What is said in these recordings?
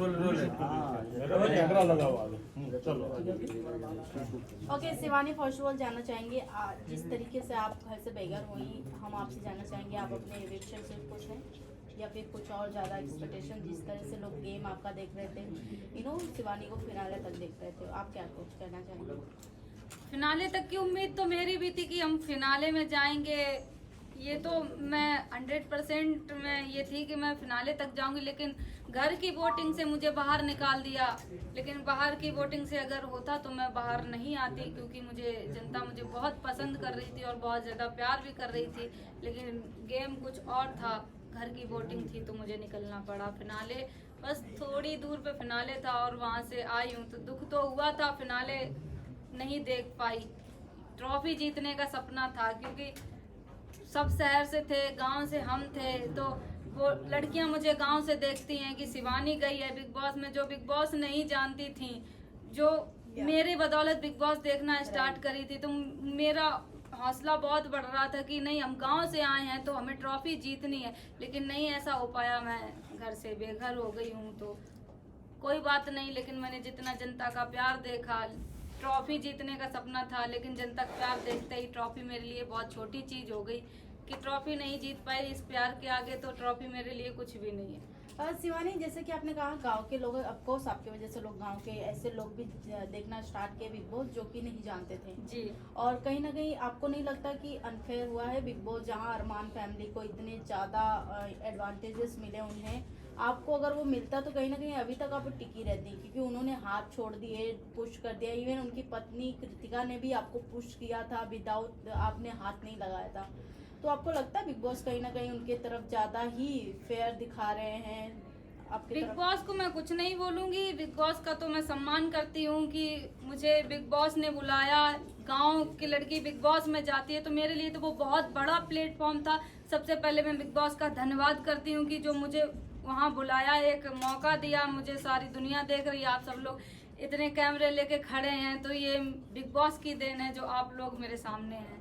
Camera लगा हुआ है। चलो okay Shivani, first of all जानना चाहेंगे जिस तरीके से आप घर से बेघर हुई, हम आपसे जानना चाहेंगे आप अपने एविक्शन से खुश हैं या फिर कुछ और ज़्यादा एक्सपेक्टेशन, जिस तरह से लोग गेम आपका देख रहे थे, शिवानी को फिनाले तक देख रहे थे, आप क्या कुछ कहना चाहेंगे? फिनाले तक की उम्मीद तो मेरी भी थी कि हम फिनाले में जाएंगे, ये तो मैं 100% में ये थी कि मैं फिनाले तक जाऊंगी, लेकिन घर की वोटिंग से मुझे बाहर निकाल दिया। लेकिन बाहर की वोटिंग से अगर होता तो मैं बाहर नहीं आती, क्योंकि जनता मुझे बहुत पसंद कर रही थी और बहुत ज़्यादा प्यार भी कर रही थी, लेकिन गेम कुछ और था, घर की वोटिंग थी तो मुझे निकलना पड़ा। फिनाले बस थोड़ी दूर पे फिनाले था और वहाँ से आई हूँ, तो दुख तो हुआ था, फिनाले नहीं देख पाई। ट्रॉफी जीतने का सपना था, क्योंकि सब शहर से थे, गांव से हम थे, तो वो लड़कियां मुझे गांव से देखती हैं कि शिवानी गई है बिग बॉस में, जो बिग बॉस नहीं जानती थी, जो मेरे बदौलत बिग बॉस देखना स्टार्ट करी थी, तो मेरा हौसला बहुत बढ़ रहा था कि नहीं, हम गांव से आए हैं तो हमें ट्रॉफी जीतनी है। लेकिन नहीं ऐसा हो पाया, मैं घर से बेघर हो गई हूँ, तो कोई बात नहीं। लेकिन मैंने जितना जनता का प्यार देखा, ट्रॉफी जीतने का सपना था, लेकिन जनता का प्यार देखते ही ट्रॉफी मेरे लिए बहुत छोटी चीज हो गई कि ट्रॉफी नहीं जीत पाई। इस प्यार के आगे तो ट्रॉफी मेरे लिए कुछ भी नहीं है। शिवानी, जैसे कि आपने कहा गांव के लोग, ऑफकोर्स आपकी वजह से लोग गांव के ऐसे लोग भी देखना स्टार्ट किए बिग बॉस जो कि नहीं जानते थे जी। और कहीं ना कहीं आपको नहीं लगता कि अनफेयर हुआ है बिग बॉस, जहां अरमान फैमिली को इतने ज़्यादा एडवांटेजेस मिले उन्हें, आपको अगर वो मिलता तो कहीं ना कहीं अभी तक आप टिकी रहती, क्योंकि उन्होंने हाथ छोड़ दिए, पुश कर दिया। इवन उनकी पत्नी कृतिका ने भी आपको पुश किया था, विदाउट आपने हाथ नहीं लगाया था। तो आपको लगता है बिग बॉस कहीं ना कहीं उनके तरफ ज्यादा ही फेयर दिखा रहे हैं? आपके बिग बॉस को मैं कुछ नहीं बोलूंगी, बिग बॉस का तो मैं सम्मान करती हूँ कि मुझे बिग बॉस ने बुलाया। गांव की लड़की बिग बॉस में जाती है तो मेरे लिए तो वो बहुत बड़ा प्लेटफॉर्म था। सबसे पहले मैं बिग बॉस का धन्यवाद करती हूँ कि जो मुझे वहाँ बुलाया, एक मौका दिया, मुझे सारी दुनिया देख रही है, आप सब लोग इतने कैमरे लेके खड़े हैं, तो ये बिग बॉस की देन है जो आप लोग मेरे सामने हैं।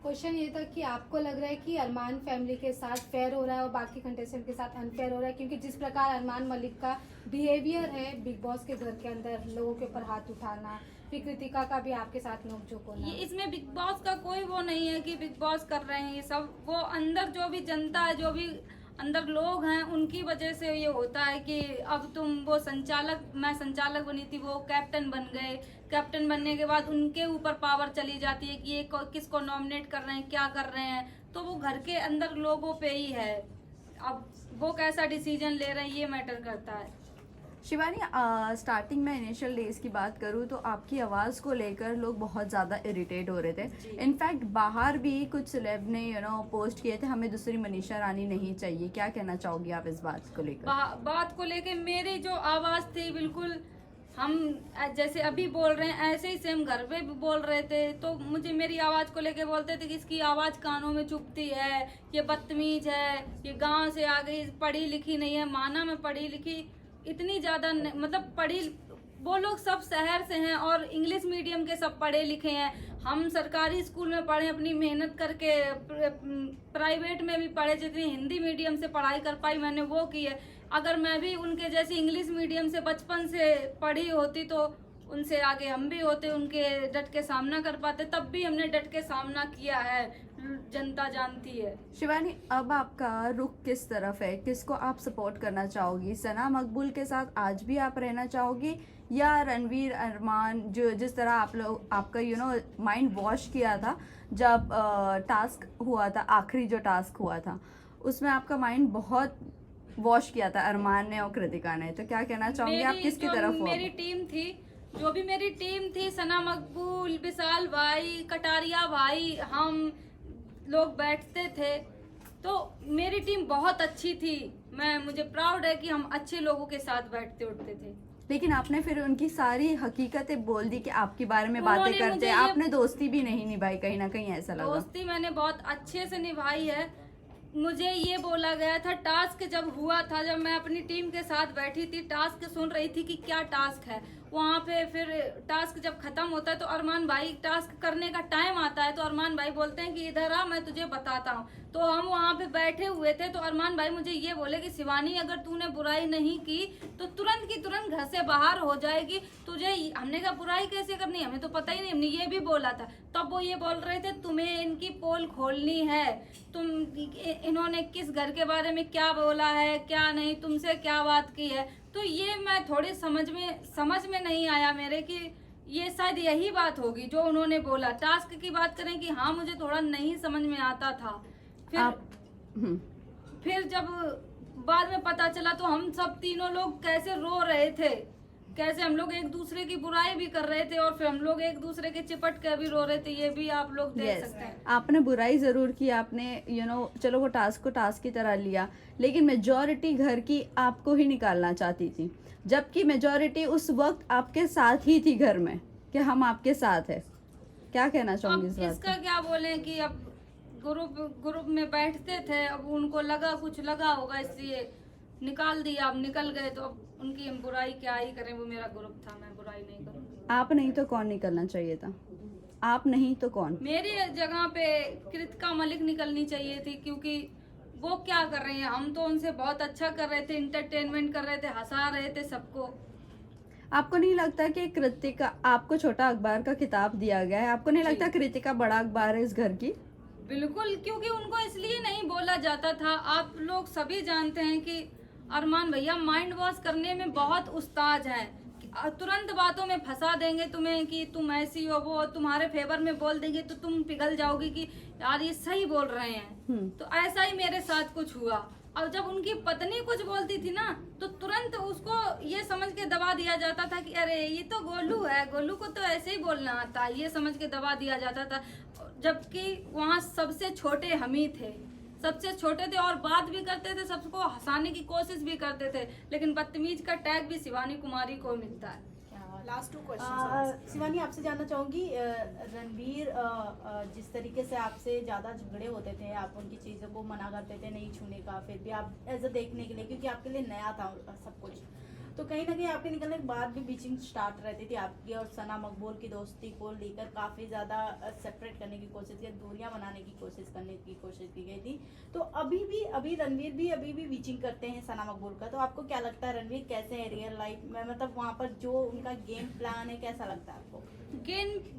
क्वेश्चन ये था कि आपको लग रहा है कि अरमान फैमिली के साथ फेयर हो रहा है और बाकी कंटेस्टेंट के साथ अनफेयर हो रहा है, क्योंकि जिस प्रकार अरमान मलिक का बिहेवियर है बिग बॉस के घर के अंदर, लोगों के ऊपर हाथ उठाना, फिर कृतिका का भी आपके साथ नोक-झोंक होना, ये इसमें बिग बॉस का कोई वो नहीं है कि बिग बॉस कर रहे हैं ये सब, वो अंदर जो भी जनता है, जो भी अंदर लोग हैं, उनकी वजह से ये होता है कि अब वो संचालक, मैं संचालक बनी थी, वो कैप्टन बन गए। कैप्टन बनने के बाद उनके ऊपर पावर चली जाती है कि ये किसको नॉमिनेट कर रहे हैं, क्या कर रहे हैं, तो वो घर के अंदर लोगों पे ही है। अब वो कैसा डिसीजन ले रहे हैं ये मैटर करता है। शिवानी, स्टार्टिंग में इनिशियल डेज की बात करूँ तो आपकी आवाज़ को लेकर लोग बहुत ज़्यादा इरिटेट हो रहे थे। इनफैक्ट बाहर भी कुछ सेलेब ने पोस्ट किए थे, हमें दूसरी मनीषा रानी नहीं चाहिए। क्या कहना चाहोगी आप इस बात को लेकर? बात को लेकर मेरी जो आवाज़ थी, बिल्कुल हम जैसे अभी बोल रहे हैं ऐसे ही सेम घर पे भी बोल रहे थे, तो मुझे मेरी आवाज़ को लेके बोलते थे कि इसकी आवाज़ कानों में चुभती है, ये बदतमीज है, ये गांव से आ गई, पढ़ी लिखी नहीं है। माना मैं पढ़ी लिखी इतनी ज़्यादा मतलब पढ़ी, वो लोग सब शहर से हैं और इंग्लिश मीडियम के सब पढ़े लिखे हैं। हम सरकारी स्कूल में पढ़े, अपनी मेहनत करके, प्राइवेट में भी पढ़े, जितनी हिंदी मीडियम से पढ़ाई कर पाई मैंने वो की है। अगर मैं भी उनके जैसे इंग्लिश मीडियम से बचपन से पढ़ी होती तो उनसे आगे हम भी होते, उनके डट के सामना कर पाते। तब भी हमने डट के सामना किया है, जनता जानती है। शिवानी, अब आपका रुख किस तरफ है? किसको आप सपोर्ट करना चाहोगी? सना मकबूल के साथ आज भी आप रहना चाहोगी या रणवीर, अरमान, जो जिस तरह आप लोग आपका माइंड वॉश किया था जब टास्क हुआ था, आखिरी जो टास्क हुआ था उसमें आपका माइंड बहुत वॉश किया था अरमान ने और कृतिका ने, तो क्या कहना चाहोगे आप किसकी तरफ हो? मेरी टीम थी, जो भी मेरी टीम थी, सना मकबूल, विशाल भाई, कटारिया भाई, हम लोग बैठते थे, तो मेरी टीम बहुत अच्छी थी। मुझे प्राउड है कि हम अच्छे लोगों के साथ बैठते उठते थे। लेकिन आपने फिर उनकी सारी हकीकतें बोल दी कि आपके बारे में बातें करते हैं, आपने दोस्ती भी नहीं निभाई, कहीं ना कहीं ऐसा लगा। दोस्ती मैंने बहुत अच्छे से निभाई है। मुझे ये बोला गया था, टास्क जब हुआ था, जब मैं अपनी टीम के साथ बैठी थी, टास्क सुन रही थी कि क्या टास्क है, वहाँ पे फिर टास्क जब खत्म होता है तो अरमान भाई टास्क करने का टाइम आता है तो अरमान भाई बोलते हैं कि इधर आ, मैं तुझे बताता हूँ। तो हम वहाँ पे बैठे हुए थे तो अरमान भाई मुझे ये बोले कि शिवानी अगर तूने बुराई नहीं की तो तुरंत की तुरंत घर से बाहर हो जाएगी तुझे। हमने कहा बुराई कैसे करनी, हमें तो पता ही नहीं, हमने ये भी बोला था। तब वो ये बोल रहे थे तुम्हें इनकी पोल खोलनी है, तुम इन्होंने किस घर के बारे में क्या बोला है क्या नहीं, तुमसे क्या बात की है। तो ये मैं थोड़ी समझ में नहीं आया मेरे कि ये शायद यही बात होगी जो उन्होंने बोला। टास्क की बात करें कि हाँ मुझे थोड़ा नहीं समझ में आता था। फिर जब बाद में पता चला तो हम सब तीनों लोग कैसे रो रहे थे, कैसे हम लोग एक दूसरे की बुराई भी कर रहे थे और फिर हम लोग एक दूसरे के चिपट के भी रो रहे थे। ये भी आप लोग देख सकते हैं। आपने बुराई जरूर की, आपने चलो वो टास्क को टास्क की तरह लिया, लेकिन मेजॉरिटी घर की आपको ही निकालना चाहती थी, जबकि मेजॉरिटी उस वक्त आपके साथ ही थी घर में कि हम आपके साथ है। क्या कहना चाहूंगी इस बात इसका क्या बोले कि अब ग्रुप में बैठते थे, अब उनको लगा कुछ लगा होगा इसलिए निकाल दिया। अब निकल गए तो अब उनकी हम बुराई क्या ही करें, वो मेरा ग्रुप था, मैं बुराई नहीं करूँगी। आप नहीं तो कौन निकलना चाहिए था? आप नहीं तो कौन? मेरी जगह पे कृतिका मलिक निकलनी चाहिए थी, क्योंकि वो क्या कर रही हैं, हम तो उनसे बहुत अच्छा कर रहे थे, इंटरटेनमेंट कर रहे थे, हंसा रहे थे सबको। आपको नहीं लगता कि कृतिका, आपको छोटा अखबार का खिताब दिया गया है, आपको नहीं लगता कृतिका बड़ा अखबार है इस घर की? बिल्कुल, क्योंकि उनको इसलिए नहीं बोला जाता था। आप लोग सभी जानते हैं कि अरमान भैया माइंड वॉश करने में बहुत उस्ताद हैं। तुरंत बातों में फंसा देंगे तुम्हें कि तुम ऐसी हो, वो तुम्हारे फेवर में बोल देंगे तो तुम पिघल जाओगी कि यार ये सही बोल रहे हैं। तो ऐसा ही मेरे साथ कुछ हुआ। और जब उनकी पत्नी कुछ बोलती थी ना तो तुरंत उसको ये समझ के दबा दिया जाता था कि अरे ये तो गोलू है, गोलू को तो ऐसे ही बोलना आता है, ये समझ के दबा दिया जाता था। जबकि वहाँ सबसे छोटे हम ही थे, सबसे छोटे थे और बात भी करते थे, सबको हंसाने की कोशिश भी करते थे, लेकिन बदतमीज का टैग भी शिवानी कुमारी को मिलता है। लास्ट 2 क्वेश्चन शिवानी आपसे जानना चाहूंगी, रणवीर जिस तरीके से आपसे ज्यादा झगड़े होते थे, आप उनकी चीजों को मना करते थे नहीं छूने का, फिर भी आप ऐसा देखने के लिए, क्योंकि आपके लिए नया था सब कुछ, तो कहीं ना कहीं आपके निकलने के बाद भी बीचिंग स्टार्ट रहती थी आपकी और सना मकबूल की दोस्ती को लेकर काफ़ी ज़्यादा सेपरेट करने की कोशिश की, दूरियां बनाने की कोशिश की गई थी। तो अभी रणवीर भी अभी भी बीचिंग करते हैं सना मकबूल का, तो आपको क्या लगता है रणवीर कैसे है रियल लाइफ में, मतलब वहाँ पर जो उनका गेम प्लान है कैसा लगता है आपको?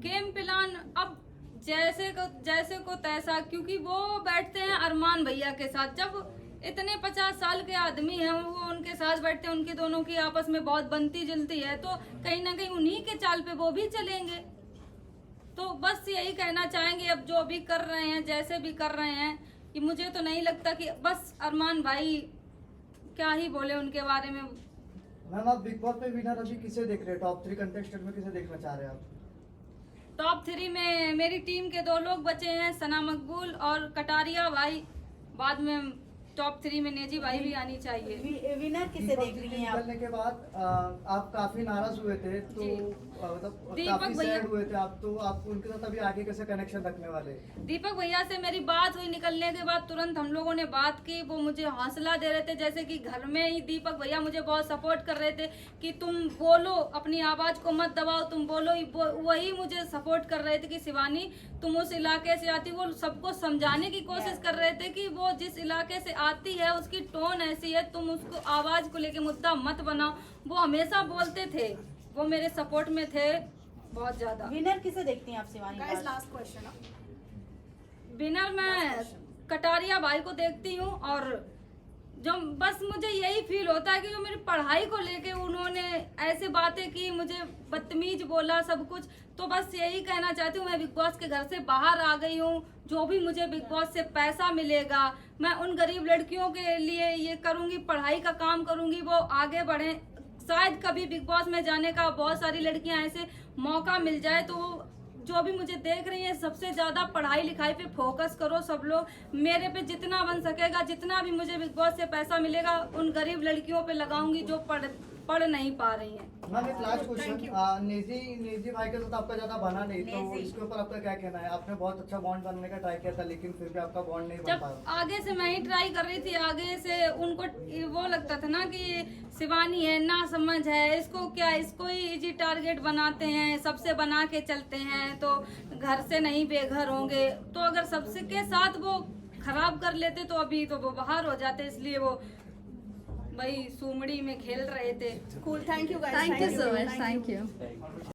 गेम प्लान अब जैसे को तैसा, क्योंकि वो बैठते हैं अरमान भैया के साथ। जब इतने 50 साल के आदमी हैं, वो उनके साथ बैठते हैं, उनके दोनों की आपस में बहुत बनती जुलती है, तो कहीं ना कहीं उन्हीं के चाल पे वो भी चलेंगे। तो बस यही कहना चाहेंगे, अब जो भी कर रहे हैं जैसे भी कर रहे हैं, कि मुझे तो नहीं लगता कि बस अरमान भाई क्या ही बोले उनके बारे में। मैम आप बिग बॉस पे विनर अभी किसे देख रहे हैं? टॉप 3 कंटेस्टेंट में किसे देखना चाह रहे हैं आप? टॉप 3 में मेरी टीम के 2 लोग बचे हैं, सना मकबूल और कटारिया भाई। बाद में टॉप 3 में नेजी भाई भी आनी चाहिए। विनर किसे देख रही हैं आप? निकलने के बाद आप काफी नाराज हुए थे, तो मतलब काफी सैड हुए थे आप, तो आप उनके साथ अभी आगे कैसे कनेक्शन रखने वाले? दीपक भैया से मेरी बात हुई, निकलने के बाद तुरंत हम लोगों ने बात की। वो मुझे हौसला दे रहे थे, जैसे कि घर में ही दीपक भैया मुझे बहुत सपोर्ट कर रहे थे कि तुम बोलो, अपनी आवाज को मत दबाओ, तुम बोलो। वही मुझे सपोर्ट कर रहे थे कि शिवानी तुम उस इलाके से आती, वो सबको समझाने की कोशिश कर रहे थे कि वो जिस इलाके से आती है उसकी टोन ऐसी है, तुम उसको आवाज को लेके मुद्दा मत बनाओ। वो हमेशा बोलते थे, वो मेरे सपोर्ट में थे बहुत ज्यादा। विनर किसे देखती हैं आप शिवानी? Last question. विनर मैं कटारिया भाई को देखती हूँ, और जो बस मुझे यही फील होता है कि जो मेरी पढ़ाई को लेके उन्होंने ऐसे बातें की, मुझे बदतमीज बोला सब कुछ, तो बस यही कहना चाहती हूँ मैं बिग बॉस के घर से बाहर आ गई हूँ। जो भी मुझे बिग बॉस से पैसा मिलेगा मैं उन गरीब लड़कियों के लिए ये करूँगी, पढ़ाई का काम करूँगी, वो आगे बढ़े। शायद कभी बिग बॉस में जाने का बहुत सारी लड़कियां ऐसे मौका मिल जाए, तो जो भी मुझे देख रही है सबसे ज्यादा पढ़ाई लिखाई पे फोकस करो सब लोग। मेरे पे जितना बन सकेगा, जितना भी मुझे बिग बॉस से पैसा मिलेगा उन गरीब लड़कियों पे लगाऊंगी जो पढ़ नहीं पा रही हैं। मैम एक लास्ट क्वेश्चन, नेजी भाई के साथ आपका ज्यादा बना नहीं, तो इसके ऊपर आपका क्या कहना है? आपने बहुत अच्छा बॉन्ड बनने का ट्राई किया था, लेकिन फिर भी आपका बॉन्ड नहीं बन जब पाया। आगे से मैं ही ट्राई कर रही थी, आगे से उनको वो लगता था ना कि शिवानी है, ना समझ है, इसको क्या, इसको ही इजी टारगेट बनाते हैं, सबसे बना के चलते हैं तो घर से नहीं बेघर होंगे। तो अगर सबसे के साथ वो खराब कर लेते तो अभी तो वो बाहर हो जाते, इसलिए वो भाई सुमड़ी में खेल रहे थे। Cool. Thank you guys. Thank you so much, thank you.